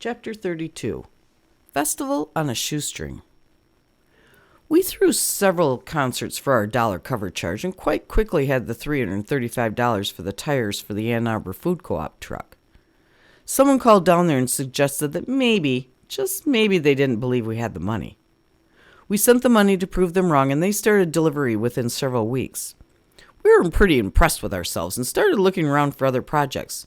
Chapter 32. Festival on a Shoestring. We threw several concerts for our dollar cover charge and quite quickly had the $335 for the tires for the Ann Arbor Food Co-op truck. Someone called down there and suggested that maybe, just maybe, they didn't believe we had the money. We sent the money to prove them wrong and they started delivery within several weeks. We were pretty impressed with ourselves and started looking around for other projects.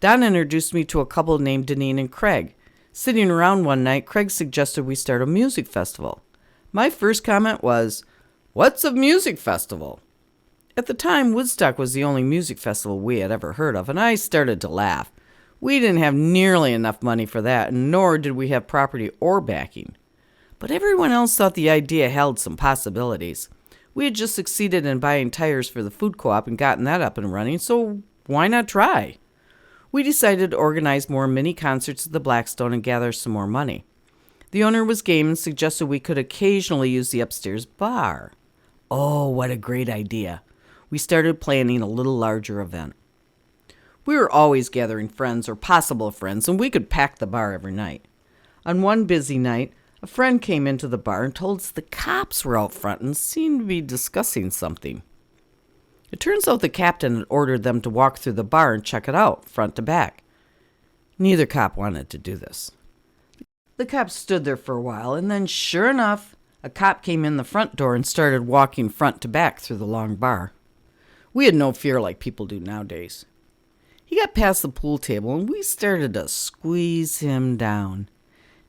Don introduced me to a couple named Deneen and Craig. Sitting around one night, Craig suggested we start a music festival. My first comment was, "What's a music festival?" At the time, Woodstock was the only music festival we had ever heard of, and I started to laugh. We didn't have nearly enough money for that, nor did we have property or backing. But everyone else thought the idea held some possibilities. We had just succeeded in buying tires for the food co-op and gotten that up and running, so why not try? We decided to organize more mini concerts at the Blackstone and gather some more money. The owner was game and suggested we could occasionally use the upstairs bar. Oh, what a great idea. We started planning a little larger event. We were always gathering friends or possible friends, and we could pack the bar every night. On one busy night, a friend came into the bar and told us the cops were out front and seemed to be discussing something. It turns out the captain had ordered them to walk through the bar and check it out, front to back. Neither cop wanted to do this. The cops stood there for a while, and then, sure enough, a cop came in the front door and started walking front to back through the long bar. We had no fear like people do nowadays. He got past the pool table, and we started to squeeze him down.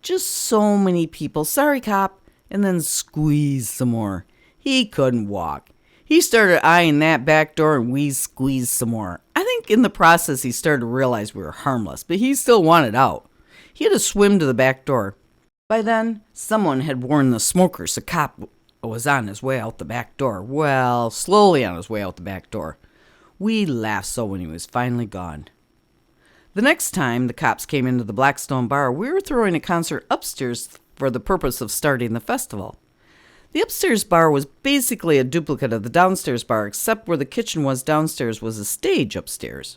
Just so many people, sorry cop, and then squeeze some more. He couldn't walk. He started eyeing that back door and we squeezed some more. I think in the process he started to realize we were harmless, but he still wanted out. He had to swim to the back door. By then, someone had warned the smokers the cop was on his way out the back door. Well, slowly on his way out the back door. We laughed so when he was finally gone. The next time the cops came into the Blackstone bar, we were throwing a concert upstairs for the purpose of starting the festival. The upstairs bar was basically a duplicate of the downstairs bar, except where the kitchen was downstairs was a stage upstairs.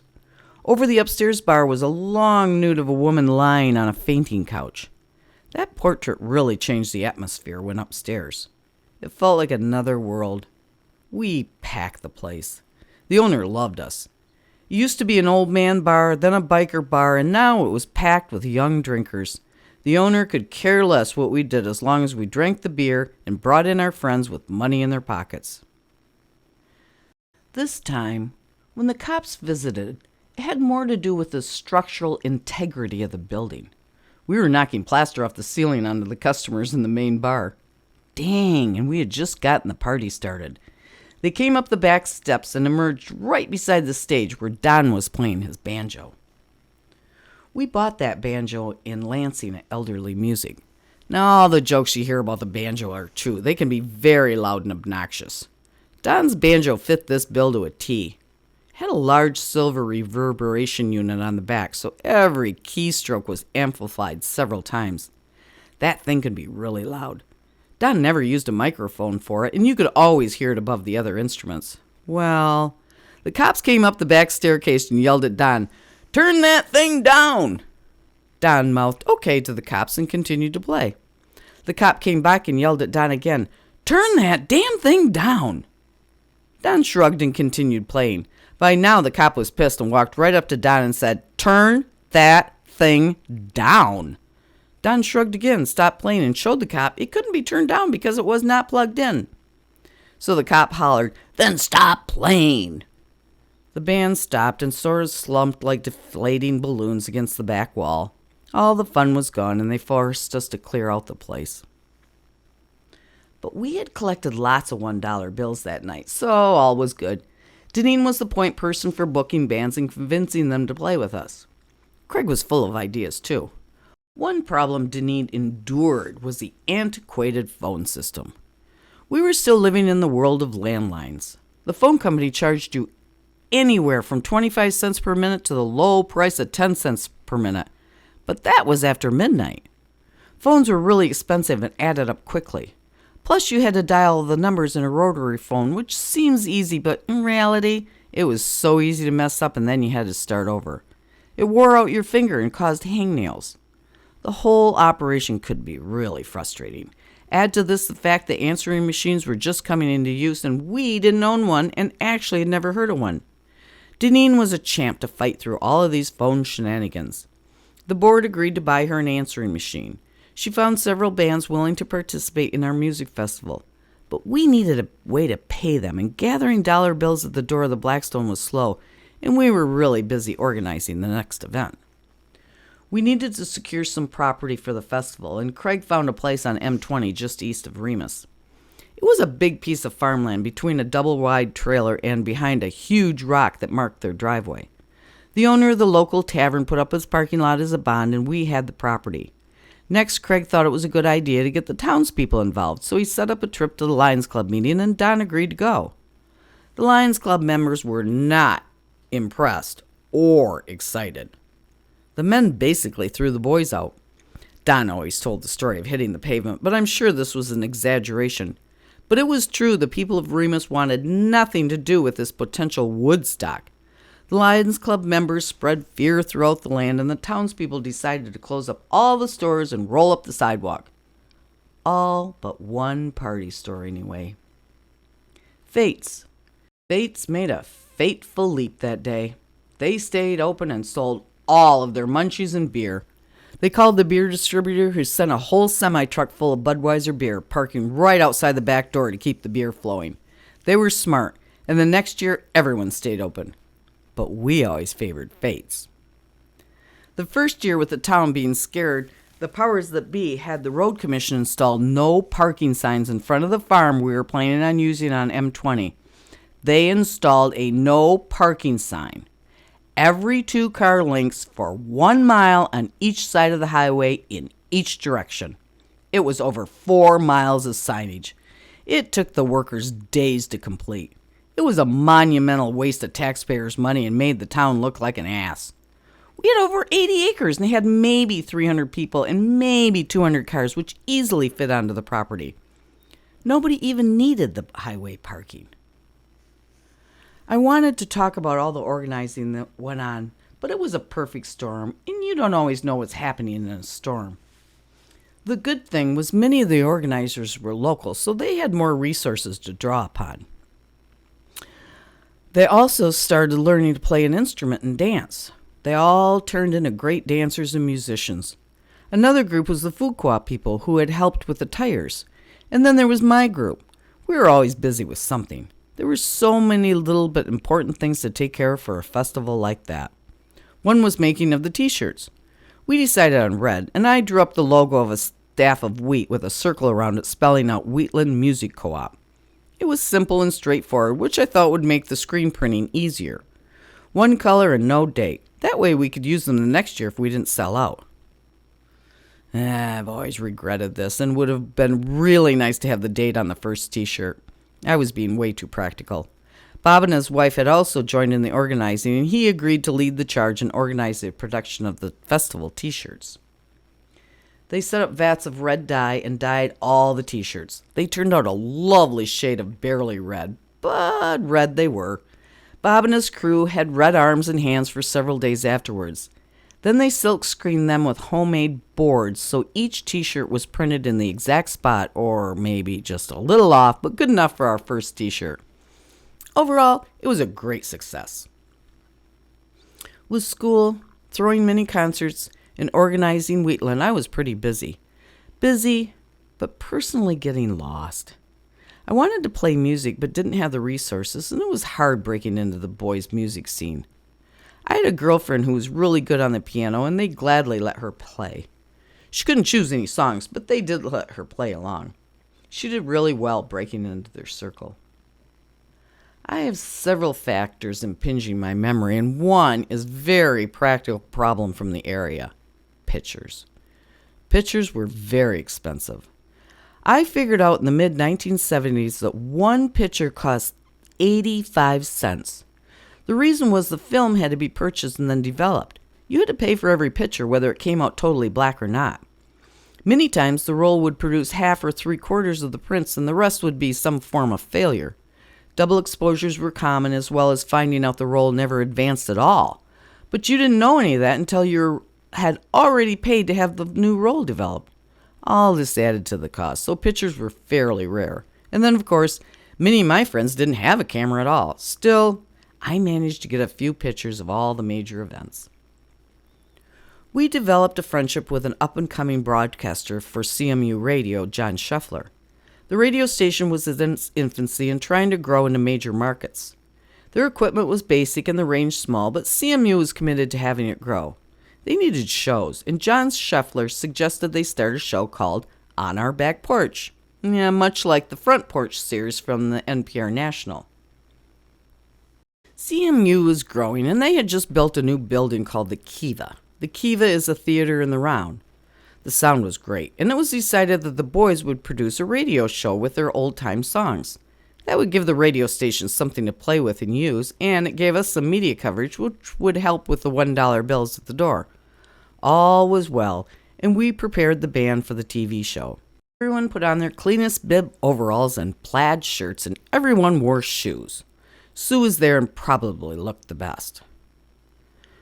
Over the upstairs bar was a long nude of a woman lying on a fainting couch. That portrait really changed the atmosphere when upstairs. It felt like another world. We packed the place. The owner loved us. It used to be an old man bar, then a biker bar, and now it was packed with young drinkers. The owner could care less what we did as long as we drank the beer and brought in our friends with money in their pockets. This time, when the cops visited, it had more to do with the structural integrity of the building. We were knocking plaster off the ceiling onto the customers in the main bar. Dang, and we had just gotten the party started. They came up the back steps and emerged right beside the stage where Don was playing his banjo. We bought that banjo in Lansing at Elderly Music. Now, all the jokes you hear about the banjo are true. They can be very loud and obnoxious. Don's banjo fit this bill to a T. It had a large silver reverberation unit on the back, so every keystroke was amplified several times. That thing could be really loud. Don never used a microphone for it, and you could always hear it above the other instruments. Well, the cops came up the back staircase and yelled at Don, "Turn that thing down!" Don mouthed okay to the cops and continued to play. The cop came back and yelled at Don again, "Turn that damn thing down!" Don shrugged and continued playing. By now the cop was pissed and walked right up to Don and said, "Turn that thing down!" Don shrugged again, stopped playing, and showed the cop it couldn't be turned down because it was not plugged in. So the cop hollered, "Then stop playing!" The band stopped and sort of slumped like deflating balloons against the back wall. All the fun was gone, and they forced us to clear out the place. But we had collected lots of $1 bills that night, so all was good. Deneen was the point person for booking bands and convincing them to play with us. Craig was full of ideas, too. One problem Deneen endured was the antiquated phone system. We were still living in the world of landlines. The phone company charged you anywhere from 25 cents per minute to the low price of 10 cents per minute. But that was after midnight. Phones were really expensive and added up quickly. Plus, you had to dial the numbers in a rotary phone, which seems easy, but in reality, it was so easy to mess up and then you had to start over. It wore out your finger and caused hangnails. The whole operation could be really frustrating. Add to this the fact that answering machines were just coming into use and we didn't own one and actually had never heard of one. Deneen was a champ to fight through all of these phone shenanigans. The board agreed to buy her an answering machine. She found several bands willing to participate in our music festival. But we needed a way to pay them, and gathering dollar bills at the door of the Blackstone was slow, and we were really busy organizing the next event. We needed to secure some property for the festival, and Craig found a place on M20 just east of Remus. It was a big piece of farmland between a double-wide trailer and behind a huge rock that marked their driveway. The owner of the local tavern put up his parking lot as a bond, and we had the property. Next, Craig thought it was a good idea to get the townspeople involved, so he set up a trip to the Lions Club meeting, and Don agreed to go. The Lions Club members were not impressed or excited. The men basically threw the boys out. Don always told the story of hitting the pavement, but I'm sure this was an exaggeration. But it was true the people of Remus wanted nothing to do with this potential Woodstock. The Lions Club members spread fear throughout the land, and the townspeople decided to close up all the stores and roll up the sidewalk. All but one party store, anyway. Fates. Fates made a fateful leap that day. They stayed open and sold all of their munchies and beer. They called the beer distributor, who sent a whole semi-truck full of Budweiser beer, parking right outside the back door to keep the beer flowing. They were smart, and the next year everyone stayed open. But we always favored Fates. The first year, with the town being scared, the powers that be had the road commission install no parking signs in front of the farm we were planning on using on M20. They installed a no parking sign every 2-car lengths for 1 mile on each side of the highway in each direction. It was over 4 miles of signage. It took the workers days to complete. It was a monumental waste of taxpayers' money and made the town look like an ass. We had over 80 acres, and they had maybe 300 people and maybe 200 cars, which easily fit onto the property. Nobody even needed the highway parking. I wanted to talk about all the organizing that went on, but it was a perfect storm, and you don't always know what's happening in a storm. The good thing was many of the organizers were local, so they had more resources to draw upon. They also started learning to play an instrument and dance. They all turned into great dancers and musicians. Another group was the food co-op people who had helped with the tires. And then there was my group. We were always busy with something. There were so many little but important things to take care of for a festival like that. One was making of the t-shirts. We decided on red, and I drew up the logo of a staff of wheat with a circle around it spelling out Wheatland Music Co-op. It was simple and straightforward, which I thought would make the screen printing easier. 1 color and no date. That way we could use them the next year if we didn't sell out. I've always regretted this, and would have been really nice to have the date on the first t-shirt. I was being way too practical. Bob and his wife had also joined in the organizing, and he agreed to lead the charge and organize the production of the festival t-shirts. They set up vats of red dye and dyed all the t-shirts. They turned out a lovely shade of barely red, but red they were. Bob and his crew had red arms and hands for several days afterwards. Then they silk screened them with homemade boards, so each t-shirt was printed in the exact spot, or maybe just a little off, but good enough for our first t-shirt. Overall, it was a great success. With school, throwing mini concerts, and organizing Wheatland, I was pretty busy. Busy, but personally getting lost. I wanted to play music, but didn't have the resources, and it was hard breaking into the boys' music scene. I had a girlfriend who was really good on the piano, and they gladly let her play. She couldn't choose any songs, but they did let her play along. She did really well breaking into their circle. I have several factors impinging my memory, and one is a very practical problem from the area. Pitchers. Pitchers were very expensive. I figured out in the mid-1970s that one pitcher cost 85 cents. The reason was the film had to be purchased and then developed. You had to pay for every pitcher, whether it came out totally black or not. Many times the roll would produce half or 3/4 of the prints, and the rest would be some form of failure. Double exposures were common, as well as finding out the roll never advanced at all. But you didn't know any of that until you were had already paid to have the new role developed. All this added to the cost, so pictures were fairly rare. And then, of course, many of my friends didn't have a camera at all. Still, I managed to get a few pictures of all the major events. We developed a friendship with an up-and-coming broadcaster for CMU radio, John Scheffler. The radio station was in its infancy and trying to grow into major markets. Their equipment was basic and the range small, but CMU was committed to having it grow. They needed shows, and John Scheffler suggested they start a show called On Our Back Porch. Yeah, much like the Front Porch series from the NPR National. CMU was growing, and they had just built a new building called the Kiva. The Kiva is a theater in the Round. The sound was great, and it was decided that the boys would produce a radio show with their old-time songs. That would give the radio station something to play with and use, and it gave us some media coverage, which would help with the $1 bills at the door. All was well, and we prepared the band for the TV show. Everyone put on their cleanest bib overalls and plaid shirts, and everyone wore shoes. Sue was there and probably looked the best.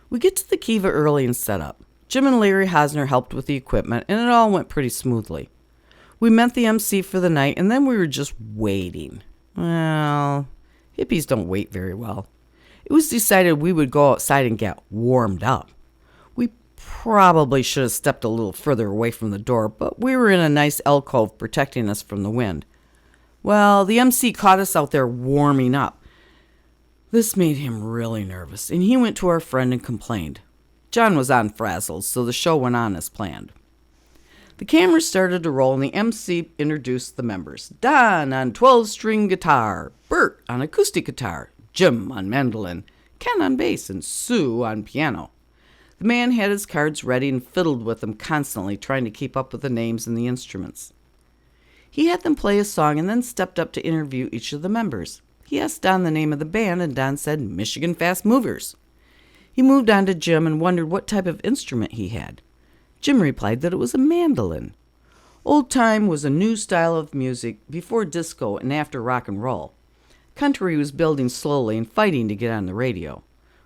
We get to the Kiva early and set up. Jim and Larry Hosner helped with the equipment, and it all went pretty smoothly. We met the MC for the night, and then we were just waiting. Well, hippies don't wait very well. It was decided we would go outside and get warmed up. We probably should have stepped a little further away from the door, but we were in a nice alcove protecting us from the wind. Well, the MC caught us out there warming up. This made him really nervous, and he went to our friend and complained. John was on frazzles, so the show went on as planned. The cameras started to roll, and the MC introduced the members. Don on 12-string guitar, Bert on acoustic guitar, Jim on mandolin, Ken on bass, and Sue on piano. The man had his cards ready and fiddled with them constantly, trying to keep up with the names and the instruments. He had them play a song and then stepped up to interview each of the members. He asked Don the name of the band, and Don said Michigan Fast Movers. He moved on to Jim and wondered what type of instrument he had. Jim replied that it was a mandolin. Old time was a new style of music before disco and after rock and roll. Country was building slowly and fighting to get on the radio.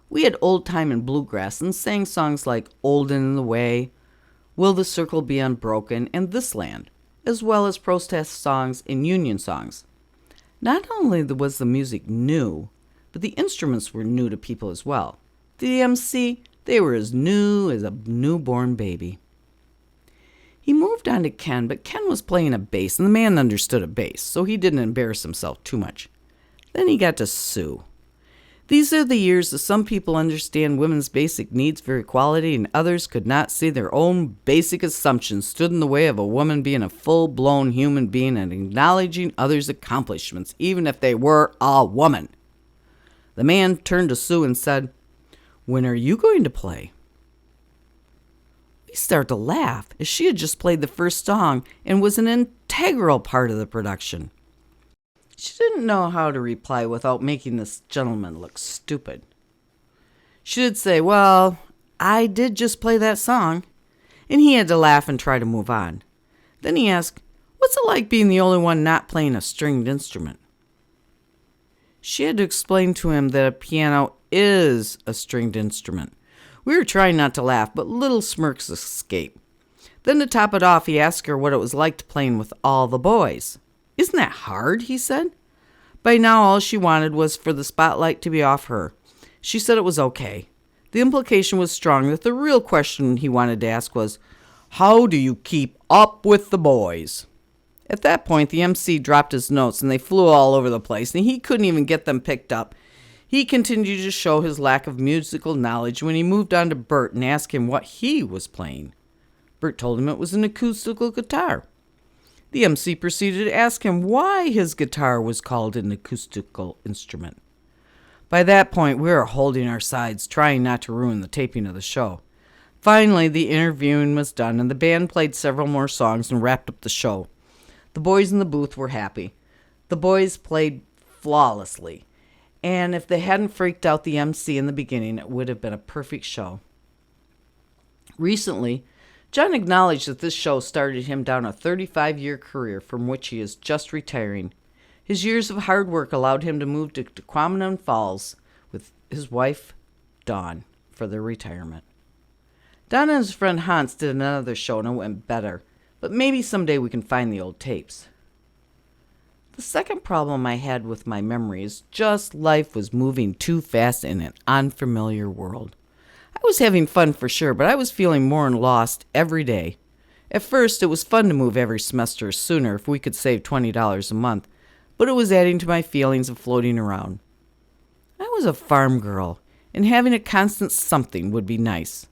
We had old time and bluegrass and sang songs like Old and in the Way, Will the Circle Be Unbroken, and This Land, as well as protest songs and union songs. Not only was the music new, but the instruments were new to people as well. The MC, they were as new as a newborn baby. He moved on to Ken, but Ken was playing a bass, and the man understood a bass, so he didn't embarrass himself too much. Then he got to Sue. These are the years that some people understand women's basic needs for equality, and others could not see their own basic assumptions stood in the way of a woman being a full-blown human being and acknowledging others' accomplishments, even if they were a woman. The man turned to Sue and said, "When are you going to play?" We started to laugh, as she had just played the first song and was an integral part of the production. She didn't know how to reply without making this gentleman look stupid. She did say, "Well, I did just play that song," and he had to laugh and try to move on. Then he asked, "What's it like being the only one not playing a stringed instrument?" She had to explain to him that a piano is a stringed instrument. We were trying not to laugh, but little smirks escaped. Then to top it off, he asked her what it was like playing with all the boys. "Isn't that hard?" he said. By now, all she wanted was for the spotlight to be off her. She said it was okay. The implication was strong that the real question he wanted to ask was, "How do you keep up with the boys?" At that point, the MC dropped his notes, and they flew all over the place, and he couldn't even get them picked up. He continued to show his lack of musical knowledge when he moved on to Bert and asked him what he was playing. Bert told him it was an acoustical guitar. The MC proceeded to ask him why his guitar was called an acoustical instrument. By that point, we were holding our sides, trying not to ruin the taping of the show. Finally, the interviewing was done, and the band played several more songs and wrapped up the show. The boys in the booth were happy. The boys played flawlessly, and if they hadn't freaked out the MC in the beginning, it would have been a perfect show. Recently, John acknowledged that this show started him down a 35-year career from which he is just retiring. His years of hard work allowed him to move to Tequamanon Falls with his wife, Dawn, for their retirement. Don and his friend Hans did another show and it went better, but maybe someday we can find the old tapes. The second problem I had with my memory is just life was moving too fast in an unfamiliar world. I was having fun for sure, but I was feeling more lost every day. At first, it was fun to move every semester sooner if we could save $20 a month, but it was adding to my feelings of floating around. I was a farm girl, and having a constant something would be nice.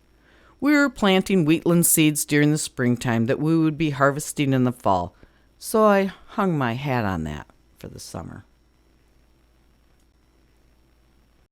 We were planting wheatland seeds during the springtime that we would be harvesting in the fall, so I hung my hat on that for the summer.